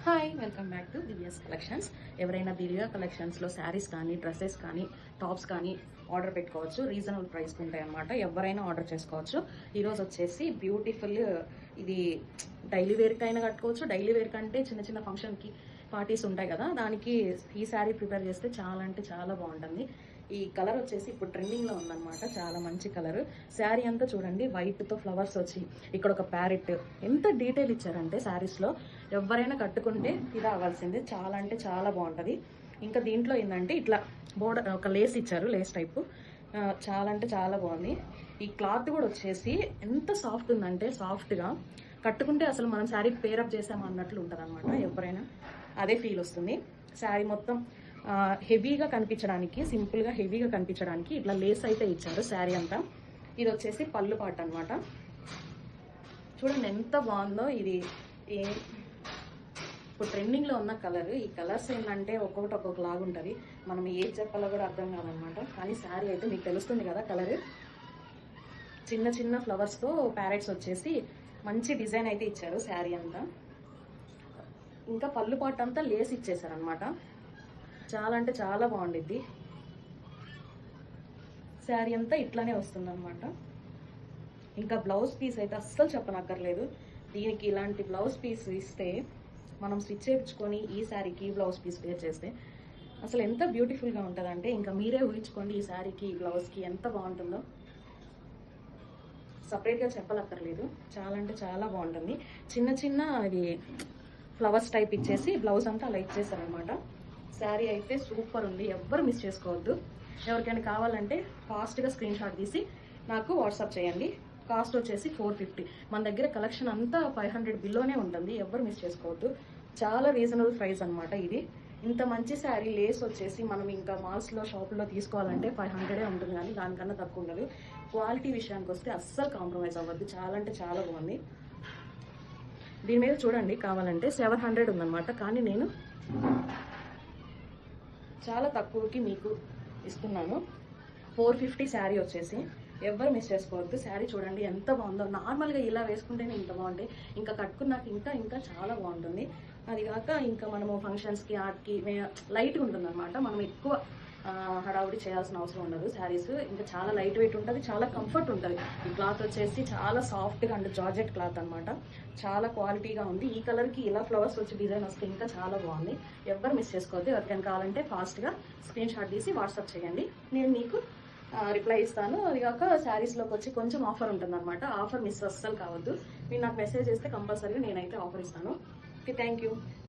Hi welcome back to Divya's collections. ఎవరైనా దివ్యా కలెక్షన్స్లో శారీస్ కానీ డ్రెస్సెస్ కానీ టాప్స్ కానీ ఆర్డర్ పెట్టుకోవచ్చు. రీజనబుల్ ప్రైస్కి ఉంటాయి అన్నమాట. ఎవరైనా ఆర్డర్ చేసుకోవచ్చు. ఈరోజు వచ్చేసి బ్యూటిఫుల్ ఇది డైలీ వేర్కి అయినా కట్టుకోవచ్చు. డైలీ వేర్ కంటే చిన్న చిన్న ఫంక్షన్కి పార్టీస్ ఉంటాయి కదా, దానికి ఈ శారీ ప్రిపేర్ చేస్తే చాలా అంటే చాలా బాగుంటుంది. ఈ కలర్ వచ్చేసి ఇప్పుడు ట్రెండింగ్లో ఉందన్నమాట. చాలా మంచి కలర్. శారీ అంతా చూడండి వైట్తో ఫ్లవర్స్ వచ్చి ఇక్కడ ఒక ప్యారెట్, ఎంత డీటెయిల్ ఇచ్చారంటే శారీస్లో ఎవరైనా కట్టుకుంటే ఇది అవ్వాల్సిందే. చాలా అంటే చాలా బాగుంటుంది. ఇంకా దీంట్లో ఏంటంటే ఇట్లా బోర్డర్ ఒక లేస్ ఇచ్చారు, లేస్ టైపు. చాలా అంటే చాలా బాగుంది. ఈ క్లాత్ కూడా వచ్చేసి ఎంత సాఫ్ట్ ఉందంటే సాఫ్ట్గా కట్టుకుంటే అసలు మనం శారీ పేరప్ చేసామా అన్నట్లు ఉంటుంది అనమాట. ఎవరైనా అదే ఫీల్ వస్తుంది. శారీ మొత్తం హెవీగా కనిపించడానికి, సింపుల్గా హెవీగా కనిపించడానికి ఇట్లా లేస్ అయితే ఇచ్చారు శారీ అంతా. ఇది వచ్చేసి పళ్ళు పాట అనమాట. చూడండి ఎంత బాగుందో. ఇది ఇప్పుడు ట్రెండింగ్లో ఉన్న కలర్. ఈ కలర్స్ ఏంటంటే ఒక్కొక్కటి ఒక్కొక్క లాగా ఉంటుంది. మనం ఏది చెప్పాలో కూడా అర్థం కాదనమాట. కానీ శారీ అయితే మీకు తెలుస్తుంది కదా కలర్. చిన్న చిన్న ఫ్లవర్స్తో ప్యారెట్స్ వచ్చేసి మంచి డిజైన్ అయితే ఇచ్చారు శారీ అంతా. ఇంకా పళ్ళు పాట అంతా లేస్ ఇచ్చేసారనమాట. చాలా అంటే చాలా బాగుండిద్ది. శారీ అంతా ఇట్లానే వస్తుందన్నమాట. ఇంకా బ్లౌజ్ పీస్ అయితే అస్సలు చెప్పనక్కర్లేదు. దీనికి ఇలాంటి బ్లౌజ్ పీస్ ఇస్తే మనం స్టిచ్ చేయించుకొని ఈ శారీకి బ్లౌజ్ పీస్ వేర్ చేస్తే అసలు ఎంత బ్యూటిఫుల్గా ఉంటుందంటే ఇంకా మీరే ఊహించుకోండి. ఈ శారీకి ఈ బ్లౌజ్కి ఎంత బాగుంటుందో సపరేట్గా చెప్పనక్కర్లేదు. చాలా అంటే చాలా బాగుంటుంది. చిన్న చిన్న అవి ఫ్లవర్స్ టైప్ ఇచ్చేసి బ్లౌజ్ అంతా అలా ఇచ్చేసారనమాట. శారీ అయితే సూపర్ ఉంది. ఎవ్వరు మిస్ చేసుకోవద్దు. ఎవరికైనా కావాలంటే ఫాస్ట్గా స్క్రీన్ షాట్ తీసి నాకు వాట్సాప్ చేయండి. కాస్ట్ వచ్చేసి 450. మన దగ్గర కలెక్షన్ అంతా 500 బిల్లోనే ఉంటుంది. ఎవ్వరు మిస్ చేసుకోవద్దు. చాలా రీజనబుల్ ప్రైస్ అనమాట ఇది. ఇంత మంచి శారీ లేస్ వచ్చేసి మనం ఇంకా మాల్స్లో షాపుల్లో తీసుకోవాలంటే 500 ఉంటుంది, కానీ దానికన్నా తక్కువ ఉండదు. క్వాలిటీ విషయానికి వస్తే అస్సలు కాంప్రమైజ్ అవ్వద్దు. చాలా అంటే చాలా బాగుంది. దీని మీద చూడండి కావాలంటే 700 ఉందన్నమాట. కానీ నేను చాలా తక్కువకి మీకు ఇస్తున్నాను. 450 శారీ వచ్చేసి. ఎవ్వరు మిస్ చేసుకోవద్దు. శారీ చూడండి ఎంత బాగుందో. నార్మల్గా ఇలా వేసుకుంటేనే ఇంత బాగుంటాయి, ఇంకా కట్టుకున్నాక ఇంకా ఇంకా చాలా బాగుంటుంది. అది కాక ఇంకా మనము ఫంక్షన్స్కి ఆర్ట్కి లైట్గా ఉంటుంది అనమాట. మనం ఎక్కువ హడావుడి చేయాల్సిన అవసరం ఉండదు. శారీస్ ఇంకా చాలా లైట్ వెయిట్ ఉంటుంది, చాలా కంఫర్ట్ ఉంటుంది. ఈ క్లాత్ వచ్చేసి చాలా సాఫ్ట్గా అండ్ జార్జెట్ క్లాత్ అనమాట. చాలా క్వాలిటీగా ఉంది. ఈ కలర్కి ఇలా ఫ్లవర్స్ వచ్చి డిజైన్ వస్తే ఇంకా చాలా బాగుంది. ఎవ్వరు మిస్ చేసుకోవద్దు. ఎవరికైనా కావాలంటే ఫాస్ట్గా స్క్రీన్ షాట్ తీసి వాట్సాప్ చేయండి. నేను మీకు రిప్లై ఇస్తాను. అది కాక శారీస్లోకి వచ్చి కొంచెం ఆఫర్ ఉంటుంది అనమాట. ఆఫర్ మిస్ అస్సలు కావద్దు. మీరు నాకు మెసేజ్ చేస్తే కంపల్సరీగా నేనైతే ఆఫర్ ఇస్తాను. Okay, thank you.